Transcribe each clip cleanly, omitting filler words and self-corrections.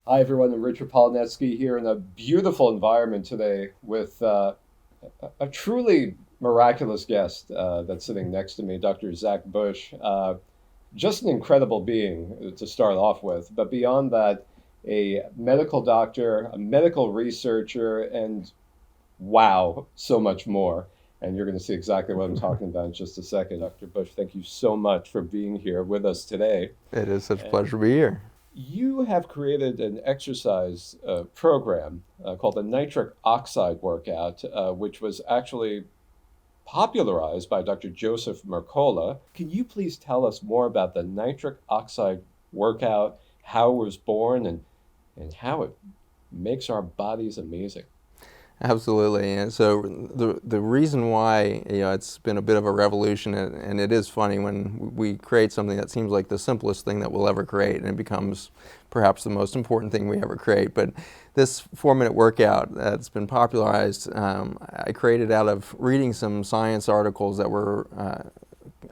Hi, everyone. I'm Richard POLONESKY here in a beautiful environment today with a truly miraculous guest that's sitting next to me, Dr. Zach Bush. Just an incredible being to start off with. But beyond that, a medical doctor, a medical researcher, and wow, so much more. And you're going to see exactly what I'm talking about in just a second. Dr. Bush, thank you so much for being here with us today. It is such a And pleasure to be here. you have created an exercise program called the nitric oxide workout, which was actually popularized by Dr. Joseph Mercola. Can you please tell us more about the nitric oxide workout, how it was born, and how it makes our bodies amazing? Absolutely. And so the reason why it's been a bit of a revolution, and it is funny when we create something that seems like the simplest thing that we'll ever create, and it becomes perhaps the most important thing we ever create. But this 4-minute workout that's been popularized, I created out of reading some science articles that were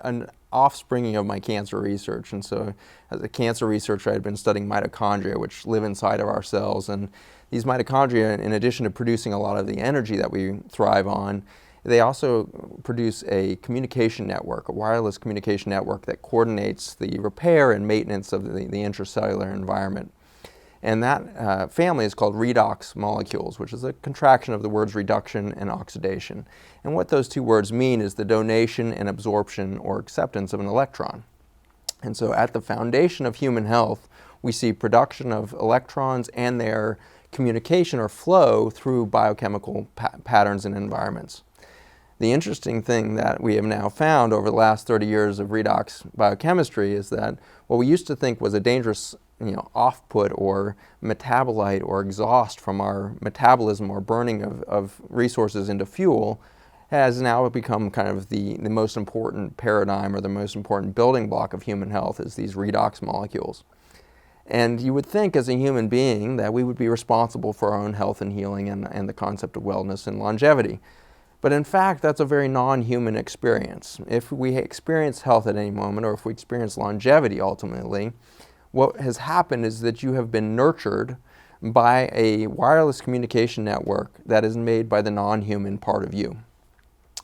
an offspringing of my cancer research. And so as a cancer researcher, I had been studying mitochondria, which live inside of our cells. And these mitochondria, in addition to producing a lot of the energy that we thrive on, they also produce a communication network, a wireless communication network that coordinates the repair and maintenance of the intracellular environment. And that family is called redox molecules, which is a contraction of the words reduction and oxidation. And what those two words mean is the donation and absorption or acceptance of an electron. And so at the foundation of human health, we see production of electrons and their communication or flow through biochemical patterns and environments. The interesting thing that we have now found over the last 30 years of redox biochemistry is that what we used to think was a dangerous off-put or metabolite or exhaust from our metabolism or burning of resources into fuel has now become kind of the most important paradigm or the most important building block of human health is these redox molecules. And you would think as a human being that we would be responsible for our own health and healing and the concept of wellness and longevity. But in fact, that's a very non-human experience. If we experience health at any moment, or if we experience longevity ultimately, what has happened is that you have been nurtured by a wireless communication network that is made by the non-human part of you.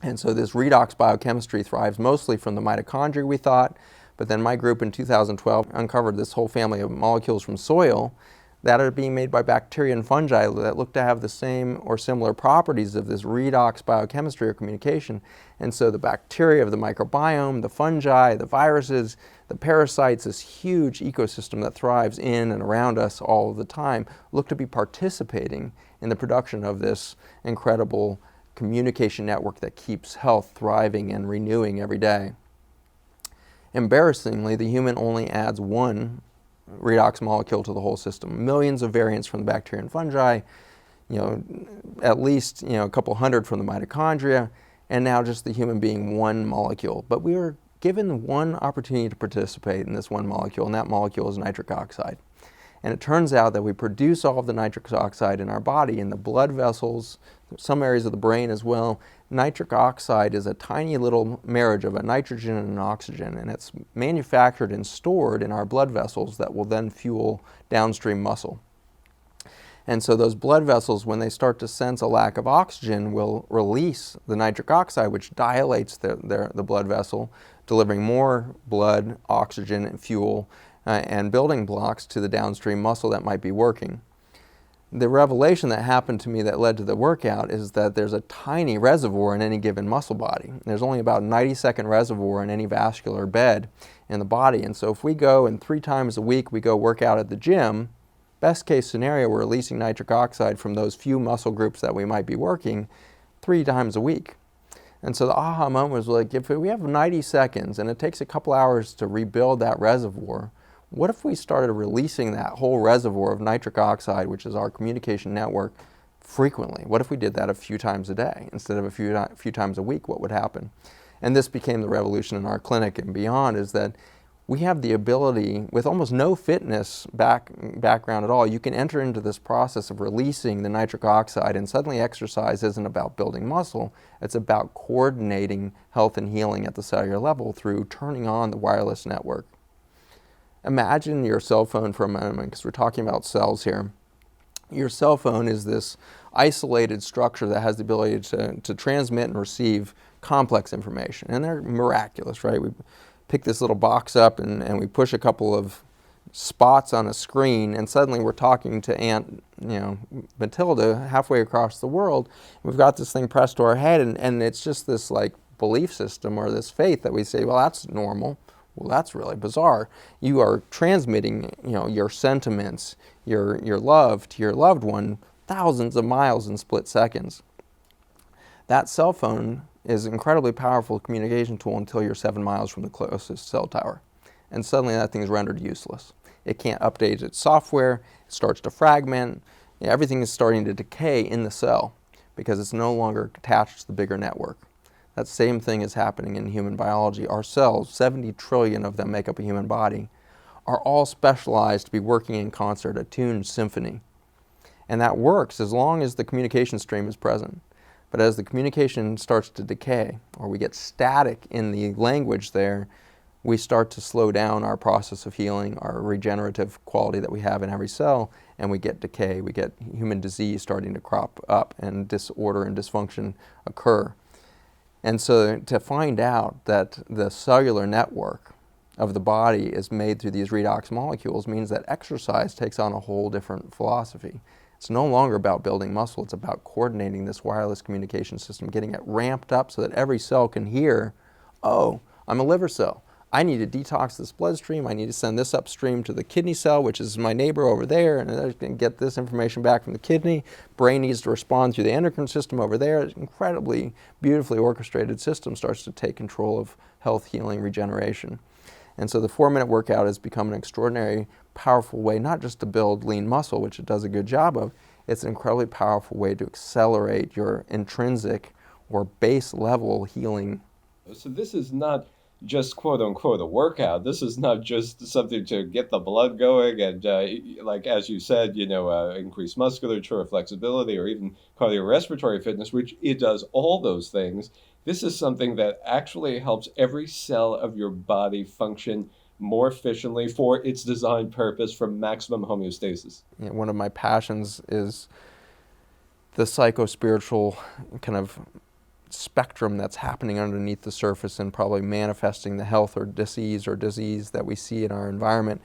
And so this redox biochemistry thrives mostly from the mitochondria, we thought, but then my group in 2012 uncovered this whole family of molecules from soil that are being made by bacteria and fungi that look to have the same or similar properties of this redox biochemistry or communication. And so the bacteria of the microbiome, the fungi, the viruses, the parasites, this huge ecosystem that thrives in and around us all the time, look to be participating in the production of this incredible communication network that keeps health thriving and renewing every day. Embarrassingly, the human only adds one redox molecule to the whole system. Millions of variants from the bacteria and fungi, at least a couple hundred from the mitochondria, and now just the human being one molecule. But we were given one opportunity to participate in this one molecule, and that molecule is nitric oxide. And it turns out that we produce all of the nitric oxide in our body, in the blood vessels, some areas of the brain as well. Nitric oxide is a tiny little marriage of a nitrogen and an oxygen, and it's manufactured and stored in our blood vessels that will then fuel downstream muscle. And so those blood vessels, when they start to sense a lack of oxygen, will release the nitric oxide, which dilates the blood vessel, delivering more blood, oxygen, and fuel, and building blocks to the downstream muscle that might be working. The revelation that happened to me that led to the workout is that there's a tiny reservoir in any given muscle body. There's only about a 90-second reservoir in any vascular bed in the body. And so if we go and 3 times a week we go work out at the gym, best case scenario, we're releasing nitric oxide from those few muscle groups that we might be working 3 times a week. And so the aha moment was like, if we have 90 seconds and it takes a couple hours to rebuild that reservoir, what if we started releasing that whole reservoir of nitric oxide, which is our communication network, frequently? What if we did that a few times a day instead of a few times a week? What would happen? And this became the revolution in our clinic and beyond, is that we have the ability, with almost no fitness background at all, you can enter into this process of releasing the nitric oxide, and suddenly exercise isn't about building muscle, it's about coordinating health and healing at the cellular level through turning on the wireless network. Imagine your cell phone for a moment, because we're talking about cells here. Your cell phone is this isolated structure that has the ability to transmit and receive complex information. And they're miraculous, right? We pick this little box up and we push a couple of spots on a screen, and suddenly we're talking to Aunt, Matilda halfway across the world. We've got this thing pressed to our head, and it's just this like belief system or this faith that we say, well, that's normal. Well, that's really bizarre. You are transmitting, your sentiments, your love to your loved one thousands of miles in split seconds. That cell phone is an incredibly powerful communication tool until you're 7 miles from the closest cell tower. And suddenly that thing is rendered useless. It can't update its software, it starts to fragment, everything is starting to decay in the cell because it's no longer attached to the bigger network. That same thing is happening in human biology. Our cells, 70 trillion of them make up a human body, are all specialized to be working in concert, a tuned symphony. And that works as long as the communication stream is present. But as the communication starts to decay, or we get static in the language there, we start to slow down our process of healing, our regenerative quality that we have in every cell, and we get decay. We get human disease starting to crop up, and disorder and dysfunction occur. And so to find out that the cellular network of the body is made through these redox molecules means that exercise takes on a whole different philosophy. It's no longer about building muscle, it's about coordinating this wireless communication system, getting it ramped up so that every cell can hear, oh, I'm a liver cell. I need to detox this bloodstream, I need to send this upstream to the kidney cell, which is my neighbor over there, and I can get this information back from the kidney. Brain needs to respond through the endocrine system over there. An incredibly beautifully orchestrated system starts to take control of health, healing, regeneration. And so the 4-minute workout has become an extraordinary, powerful way, not just to build lean muscle, which it does a good job of, it's an incredibly powerful way to accelerate your intrinsic or base level healing. So this is not just quote unquote a workout. This is not just something to get the blood going and like as you said, increase musculature or flexibility or even cardiorespiratory fitness, which it does all those things. This is something that actually helps every cell of your body function more efficiently for its designed purpose for maximum homeostasis. One of my passions is the psycho-spiritual kind of spectrum that's happening underneath the surface and probably manifesting the health or disease that we see in our environment.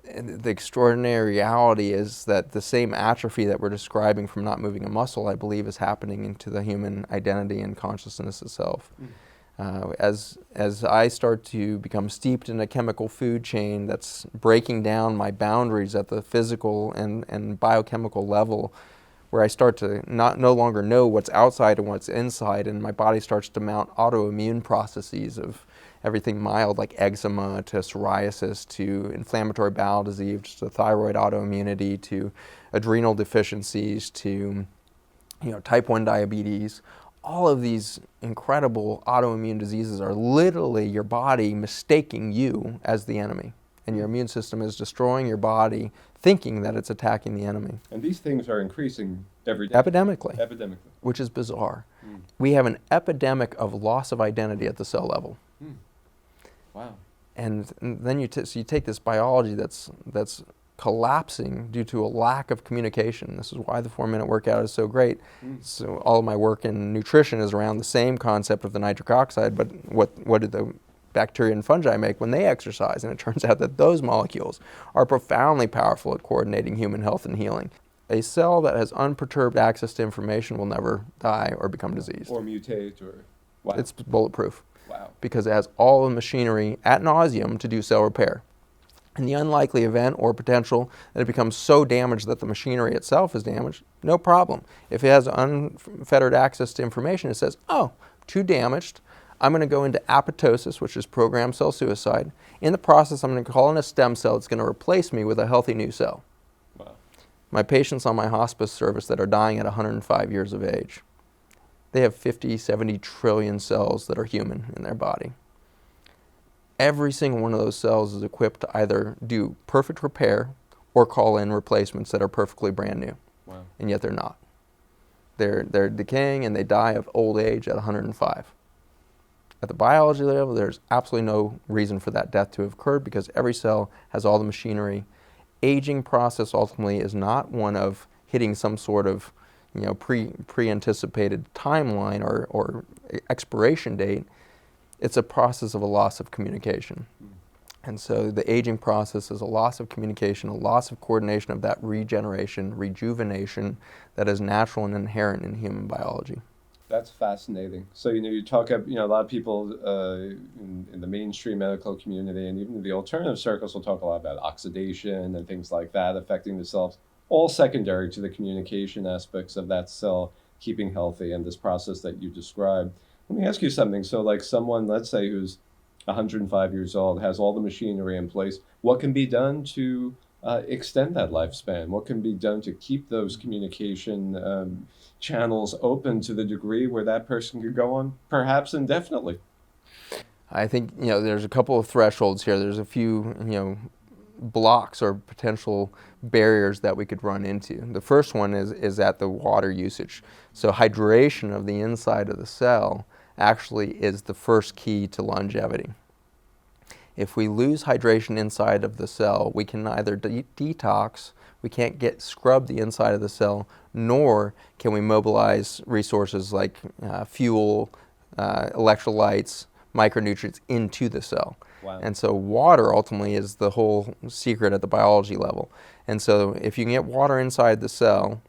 And the extraordinary reality is that the same atrophy that we're describing from not moving a muscle, I believe, is happening into the human identity and consciousness itself. As I start to become steeped in a chemical food chain that's breaking down my boundaries at the physical and biochemical level, where I start to no longer know what's outside and what's inside, and my body starts to mount autoimmune processes of everything mild like eczema to psoriasis to inflammatory bowel disease to thyroid autoimmunity to adrenal deficiencies to type 1 diabetes. All of these incredible autoimmune diseases are literally your body mistaking you as the enemy. And your immune system is destroying your body, thinking that it's attacking the enemy. And these things are increasing every day. Epidemically. Epidemically. Which is bizarre. We have an epidemic of loss of identity at the cell level. Wow. And then you take this biology that's collapsing due to a lack of communication. This is why the 4-minute workout is so great. So all of my work in nutrition is around the same concept of the nitric oxide, but what did the bacteria and fungi make when they exercise? And it turns out that those molecules are profoundly powerful at coordinating human health and healing. A cell that has unperturbed access to information will never die or become diseased. Or mutate or... Wow. It's bulletproof. Wow. Because it has all the machinery ad nauseum to do cell repair. In the unlikely event or potential that it becomes so damaged that the machinery itself is damaged, no problem. If it has unfettered access to information, it says, oh, too damaged, I'm going to go into apoptosis, which is programmed cell suicide. In the process, I'm going to call in a stem cell that's going to replace me with a healthy new cell. Wow. My patients on my hospice service that are dying at 105 years of age, they have 50, 70 trillion cells that are human in their body. Every single one of those cells is equipped to either do perfect repair or call in replacements that are perfectly brand new. Wow. And yet they're not. They're decaying and they die of old age at 105. at the biology level, there's absolutely no reason for that death to have occurred because every cell has all the machinery. Aging process ultimately is not one of hitting some sort of pre-anticipated timeline or expiration date. It's a process of a loss of communication. And so the aging process is a loss of communication, a loss of coordination of that regeneration, rejuvenation that is natural and inherent in human biology. That's fascinating. So, you talk, a lot of people in the mainstream medical community and even the alternative circles will talk a lot about oxidation and things like that affecting the cells, all secondary to the communication aspects of that cell keeping healthy and this process that you described. Let me ask you something. So, like someone, let's say, who's 105 years old, has all the machinery in place, what can be done to extend that lifespan? What can be done to keep those communication channels open to the degree where that person could go on perhaps indefinitely? I think there's a couple of thresholds here. There's a few blocks or potential barriers that we could run into. The first one is at the water usage. So hydration of the inside of the cell actually is the first key to longevity. If we lose hydration inside of the cell, we can neither detox, we can't scrub the inside of the cell, nor can we mobilize resources like fuel, electrolytes, micronutrients into the cell. Wow. And so water ultimately is the whole secret at the biology level. And so if you can get water inside the cell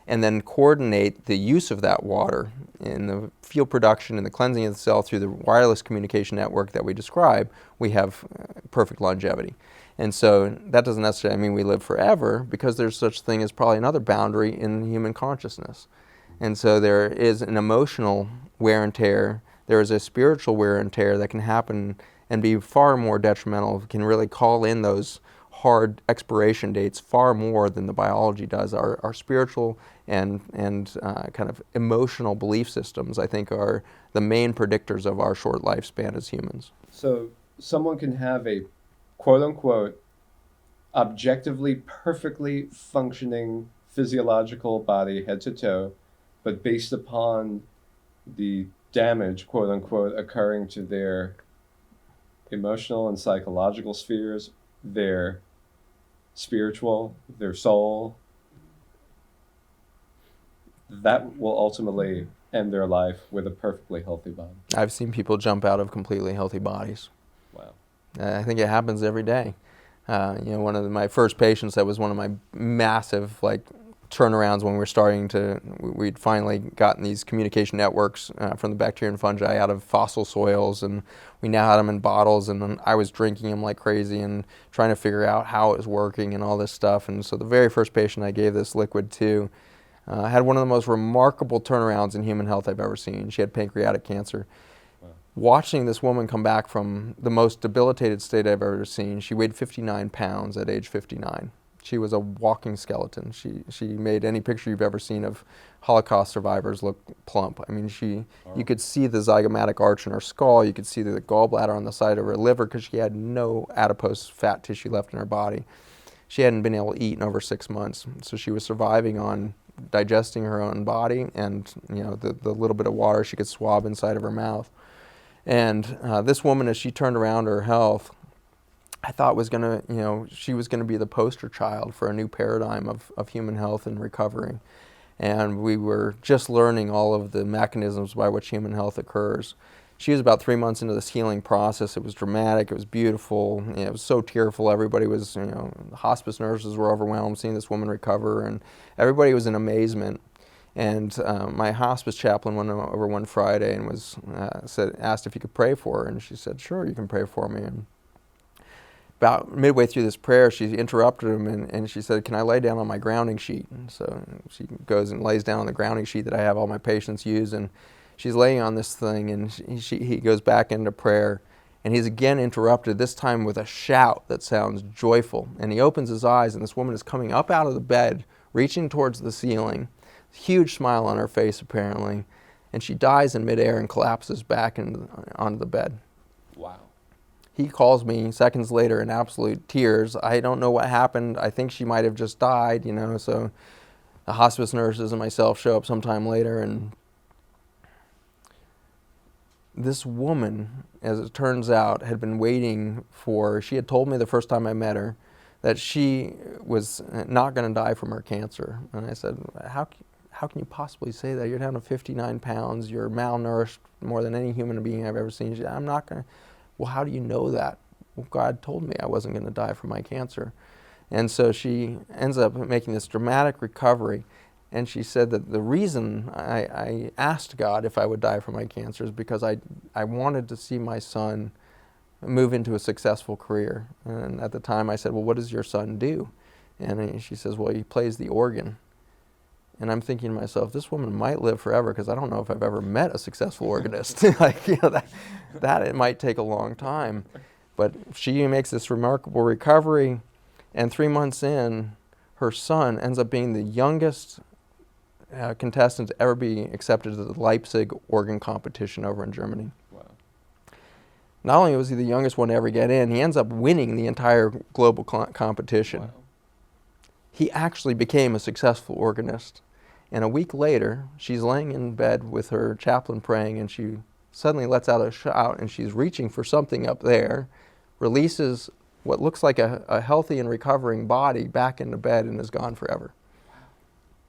and then coordinate the use of that water in the fuel production and the cleansing of the cell through the wireless communication network that we describe, we have perfect longevity. And so that doesn't necessarily mean we live forever because there's such thing as probably another boundary in human consciousness. And so there is an emotional wear and tear, there is a spiritual wear and tear that can happen and be far more detrimental, can really call in those hard expiration dates far more than the biology does. Our spiritual and kind of emotional belief systems, I think, are the main predictors of our short lifespan as humans. So someone can have a quote-unquote objectively perfectly functioning physiological body head to toe, but based upon the damage, quote-unquote, occurring to their emotional and psychological spheres, their spiritual, their soul, that will ultimately end their life with a perfectly healthy body. I've seen people jump out of completely healthy bodies. Wow. I think it happens every day. One of my first patients, that was one of my massive turnarounds when we'd finally gotten these communication networks from the bacteria and fungi out of fossil soils, and we now had them in bottles, and I was drinking them like crazy and trying to figure out how it was working and all this stuff. And so the very first patient I gave this liquid to had one of the most remarkable turnarounds in human health I've ever seen. She had pancreatic cancer. Wow. Watching this woman come back from the most debilitated state I've ever seen, she weighed 59 pounds at age 59. She was a walking skeleton. She made any picture you've ever seen of Holocaust survivors look plump. I mean, you could see the zygomatic arch in her skull. You could see the gallbladder on the side of her liver because she had no adipose fat tissue left in her body. She hadn't been able to eat in over 6 months, so she was surviving on digesting her own body and the little bit of water she could swab inside of her mouth. And this woman, as she turned around her health, I thought she was gonna be the poster child for a new paradigm of human health and recovery. And we were just learning all of the mechanisms by which human health occurs. She was about 3 months into this healing process. It was dramatic, it was beautiful, it was so tearful. Everybody was, the hospice nurses were overwhelmed seeing this woman recover, and everybody was in amazement. And my hospice chaplain went over one Friday and asked if he could pray for her, and she said, "Sure, you can pray for me." And about midway through this prayer, she interrupted him and she said, "Can I lay down on my grounding sheet?" And so she goes and lays down on the grounding sheet that I have all my patients use, and she's laying on this thing, and he goes back into prayer, and he's again interrupted, this time with a shout that sounds joyful. And he opens his eyes, and this woman is coming up out of the bed, reaching towards the ceiling, huge smile on her face apparently, and she dies in midair and collapses back onto the bed. Wow. He calls me seconds later in absolute tears. I don't know what happened. I think she might have just died, so the hospice nurses and myself show up sometime later, and this woman, as it turns out, had been waiting for, she had told me the first time I met her that she was not going to die from her cancer. And I said, how can you possibly say that? You're down to 59 pounds, you're malnourished more than any human being I've ever seen. She said, I'm not going to. Well, how do you know that? Well, God told me I wasn't going to die from my cancer. And so she ends up making this dramatic recovery. And she said that the reason I asked God if I would die from my cancer is because I wanted to see my son move into a successful career. And at the time I said, well, what does your son do? And she says, well, he plays the organ. And I'm thinking to myself, this woman might live forever because I don't know if I've ever met a successful organist. Like, you know, that it might take a long time. But she makes this remarkable recovery, and 3 months in, her son ends up being the youngest contestant to ever be accepted to the Leipzig organ competition over in Germany. Wow. Not only was he the youngest one to ever get in, he ends up winning the entire global competition. Wow. He actually became a successful organist. And a week later, she's laying in bed with her chaplain praying, and she suddenly lets out a shout, and she's reaching for something up there, releases what looks like a healthy and recovering body back into bed, and is gone forever.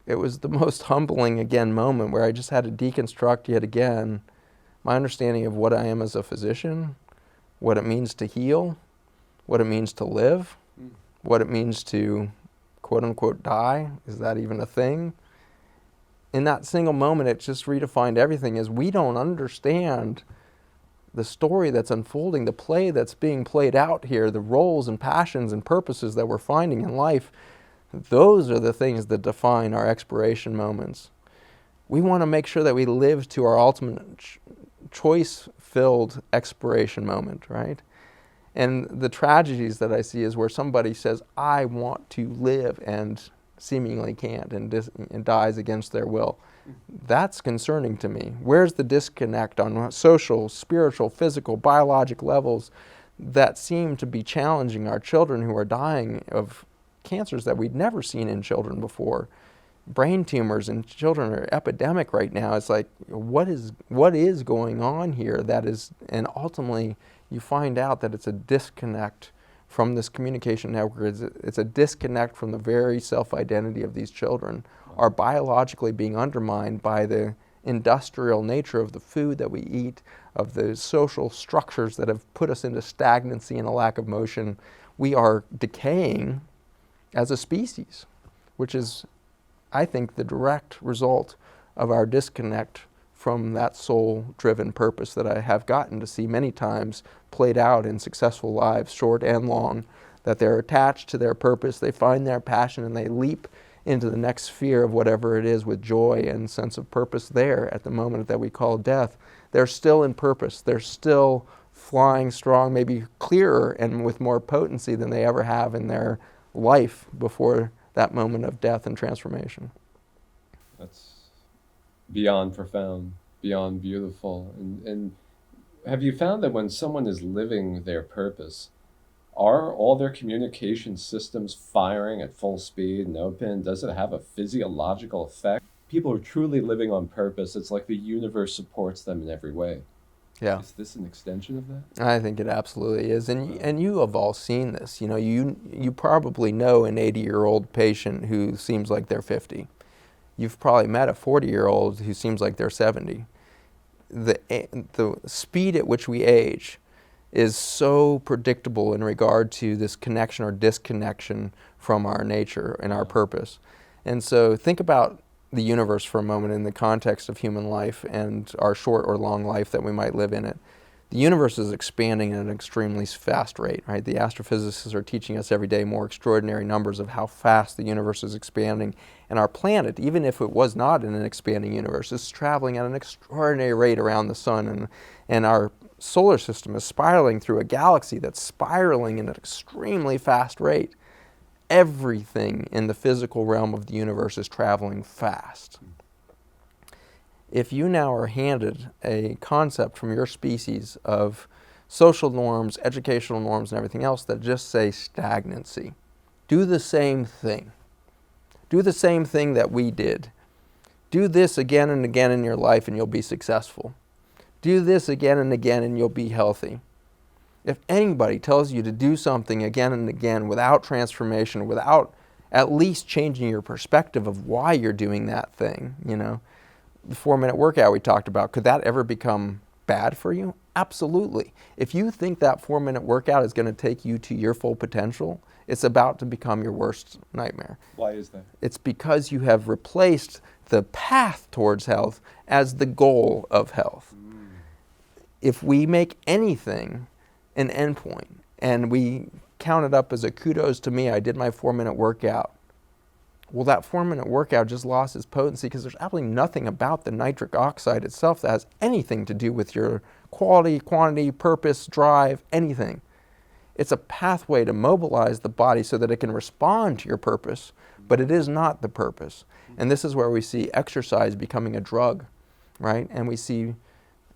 It was the most humbling, again, moment where I just had to deconstruct yet again my understanding of what I am as a physician, what it means to heal, what it means to live, what it means to quote-unquote die. Is that even a thing? In that single moment, it just redefined everything. As we don't understand the story that's unfolding, the play that's being played out here, the roles and passions and purposes that we're finding in life, those are the things that define our expiration moments. We want to make sure that we live to our ultimate choice-filled expiration moment, right? And the tragedies that I see is where somebody says, I want to live, and seemingly can't, and dies against their will. That's concerning to me. Where's the disconnect on social, spiritual, physical, biologic levels that seem to be challenging our children who are dying of cancers that we'd never seen in children before? Brain tumors in children are epidemic right now. It's like, what is going on here that is, and ultimately you find out that it's a disconnect from this communication network. It's a disconnect from the very self-identity of these children, are biologically being undermined by the industrial nature of the food that we eat, of the social structures that have put us into stagnancy and a lack of motion. We are decaying as a species, which is, I think, the direct result of our disconnect from that soul-driven purpose that I have gotten to see many times played out in successful lives, short and long, that they're attached to their purpose, they find their passion, and they leap into the next sphere of whatever it is with joy and sense of purpose there at the moment that we call death. They're still in purpose. They're still flying strong, maybe clearer and with more potency than they ever have in their life before that moment of death and transformation. That's beyond profound, beyond beautiful. And have you found that when someone is living their purpose, are all their communication systems firing at full speed and open? Does it have a physiological effect? People are truly living on purpose. It's like the universe supports them in every way. Yeah. Is this an extension of that? I think it absolutely is. And you have all seen this. You know, you probably know an 80-year-old patient who seems like they're 50. You've probably met a 40-year-old who seems like they're 70. The speed at which we age is so predictable in regard to this connection or disconnection from our nature and our purpose. And so think about the universe for a moment in the context of human life and our short or long life that we might live in it. The universe is expanding at an extremely fast rate, right? The astrophysicists are teaching us every day more extraordinary numbers of how fast the universe is expanding. And our planet, even if it was not in an expanding universe, is traveling at an extraordinary rate around the sun. And our solar system is spiraling through a galaxy that's spiraling at an extremely fast rate. Everything in the physical realm of the universe is traveling fast. If you now are handed a concept from your species of social norms, educational norms, and everything else that just say stagnancy, do the same thing. Do the same thing that we did. Do this again and again in your life and you'll be successful. Do this again and again and you'll be healthy. If anybody tells you to do something again and again without transformation, without at least changing your perspective of why you're doing that thing, the 4-minute workout we talked about, could that ever become bad for you? Absolutely. If you think that 4-minute workout is going to take you to your full potential, it's about to become your worst nightmare. Why is that? It's because you have replaced the path towards health as the goal of health. If we make anything an endpoint and we count it up as a kudos to me, I did my 4-minute workout, well, that 4-minute workout just lost its potency because there's absolutely nothing about the nitric oxide itself that has anything to do with your quality, quantity, purpose, drive, anything. It's a pathway to mobilize the body so that it can respond to your purpose, but it is not the purpose. And this is where we see exercise becoming a drug, right? And we see,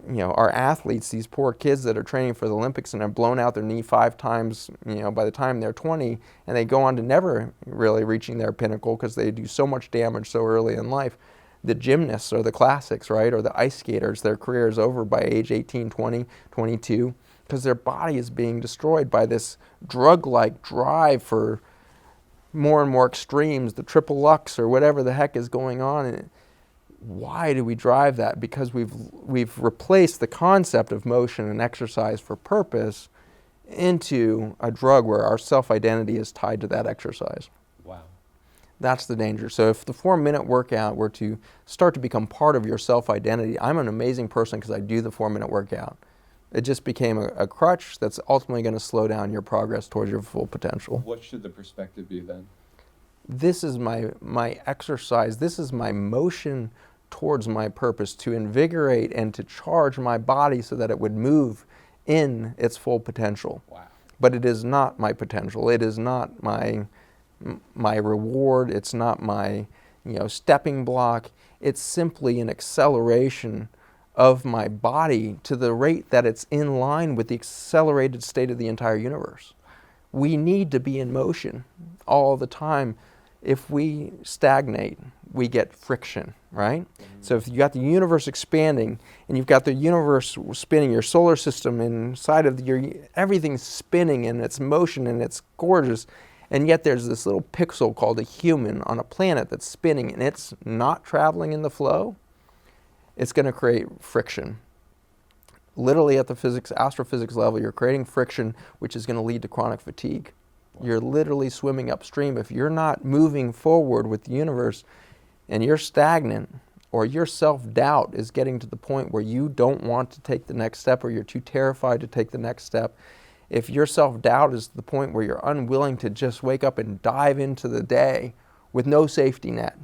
our athletes, these poor kids that are training for the Olympics and have blown out their knee 5 times, by the time they're 20, and they go on to never really reaching their pinnacle because they do so much damage so early in life. The gymnasts or the classics, right, or the ice skaters, their career is over by age 18, 20, 22, because their body is being destroyed by this drug-like drive for more and more extremes, the triple lux or whatever the heck is going on. And why do we drive that? Because we've replaced the concept of motion and exercise for purpose into a drug where our self-identity is tied to that exercise. Wow. That's the danger. So if the 4-minute workout were to start to become part of your self-identity, I'm an amazing person because I do the 4-minute workout. It just became a crutch that's ultimately going to slow down your progress towards your full potential. What should the perspective be then? This is my exercise. This is my motion towards my purpose, to invigorate and to charge my body so that it would move in its full potential. Wow. But it is not my potential. It is not my reward. It's not my stepping block. It's simply an acceleration of my body to the rate that it's in line with the accelerated state of the entire universe. We need to be in motion all the time. If we stagnate, we get friction, right? So if you got the universe expanding and you've got the universe spinning, your solar system inside of everything's spinning and it's motion and it's gorgeous, and yet there's this little pixel called a human on a planet that's spinning and it's not traveling in the flow, it's going to create friction. Literally at the astrophysics level, you're creating friction, which is going to lead to chronic fatigue. You're literally swimming upstream. If you're not moving forward with the universe and you're stagnant, or your self-doubt is getting to the point where you don't want to take the next step, or you're too terrified to take the next step, if your self-doubt is to the point where you're unwilling to just wake up and dive into the day with no safety net,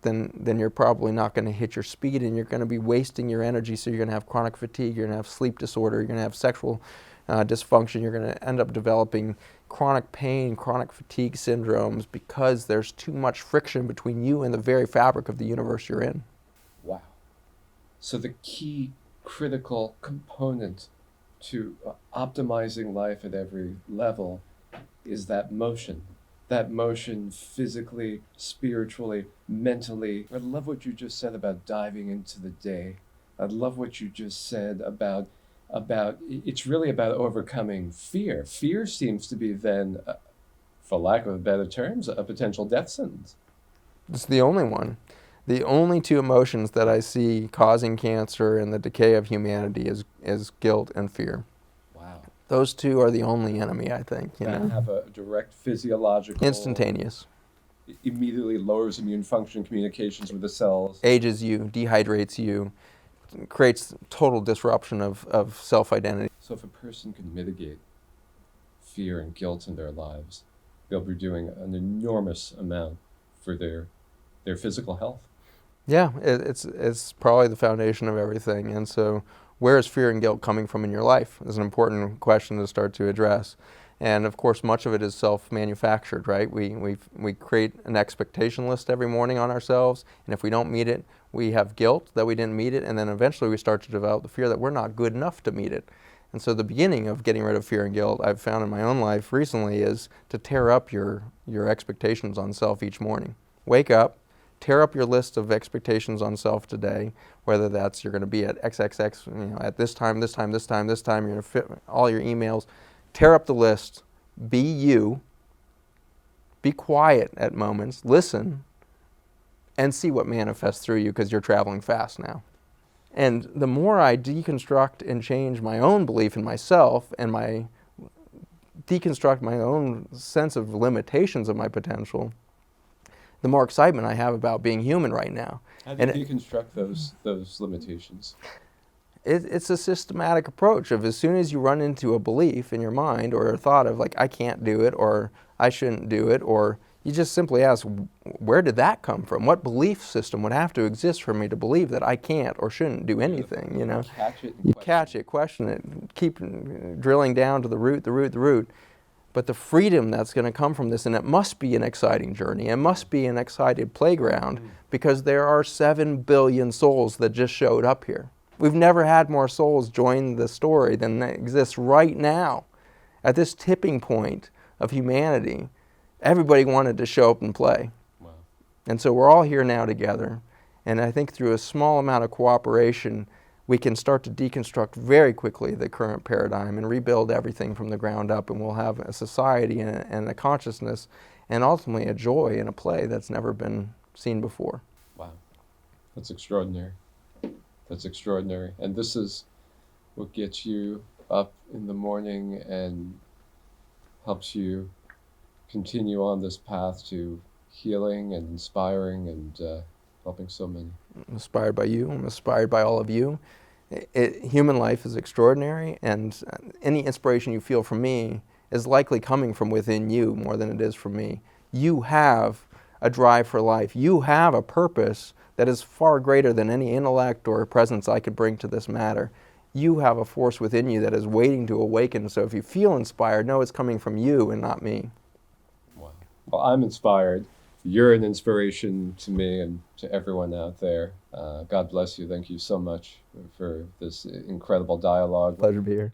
then you're probably not going to hit your speed and you're going to be wasting your energy. So you're going to have chronic fatigue, you're going to have sleep disorder, you're going to have sexual dysfunction, you're going to end up developing chronic pain, chronic fatigue syndromes because there's too much friction between you and the very fabric of the universe you're in. Wow. So the key critical component to optimizing life at every level is that motion physically, spiritually, mentally. I love what you just said about diving into the day. I love what you just said about it's really about overcoming fear. Fear seems to be then, for lack of better terms, a potential death sentence. It's the only one. The only 2 emotions that I see causing cancer and the decay of humanity is guilt and fear. Wow. Those 2 are the only enemy, I think. That have a direct physiological... Instantaneous. Immediately lowers immune function, communications with the cells. Ages you, dehydrates you, creates total disruption of self-identity. So if a person can mitigate fear and guilt in their lives, they'll be doing an enormous amount for their physical health. Yeah, it's probably the foundation of everything. And so where is fear and guilt coming from in your life is an important question to start to address. And of course, much of it is self-manufactured, right? We create an expectation list every morning on ourselves, and if we don't meet it, we have guilt that we didn't meet it, and then eventually we start to develop the fear that we're not good enough to meet it. And so the beginning of getting rid of fear and guilt, I've found in my own life recently, is to tear up your expectations on self each morning. Wake up, Tear up your list of expectations on self today, whether that's you're going to be at XXX, at this time, this time, this time, this time, you're going to fit all your emails. Tear up the list. Be you. Be quiet at moments. Listen. And see what manifests through you, because you're traveling fast now. And the more I deconstruct and change my own belief in myself and deconstruct my own sense of limitations of my potential, the more excitement I have about being human right now. How do you deconstruct those limitations? It's a systematic approach of, as soon as you run into a belief in your mind or a thought of like, I can't do it, or I shouldn't do it, or you just simply ask, where did that come from? What belief system would have to exist for me to believe that I can't or shouldn't do anything, Catch it. You catch it, question it, keep drilling down to the root. But the freedom that's going to come from this, and it must be an exciting journey, it must be an excited playground, because there are 7 billion souls that just showed up here. We've never had more souls join the story than exists right now. At this tipping point of humanity, everybody wanted to show up and play. Wow. And so we're all here now together. And I think through a small amount of cooperation, we can start to deconstruct very quickly the current paradigm and rebuild everything from the ground up. And we'll have a society and a consciousness and ultimately a joy and a play that's never been seen before. Wow. That's extraordinary. That's extraordinary. And this is what gets you up in the morning and helps you continue on this path to healing and inspiring and helping so many. I'm inspired by you. I'm inspired by all of you. Human life is extraordinary, and any inspiration you feel from me is likely coming from within you more than it is from me. You have a drive for life. You have a purpose that is far greater than any intellect or presence I could bring to this matter. You have a force within you that is waiting to awaken. So if you feel inspired, know it's coming from you and not me. Wow. Well, I'm inspired. You're an inspiration to me and to everyone out there. God bless you. Thank you so much for this incredible dialogue. Pleasure to be here.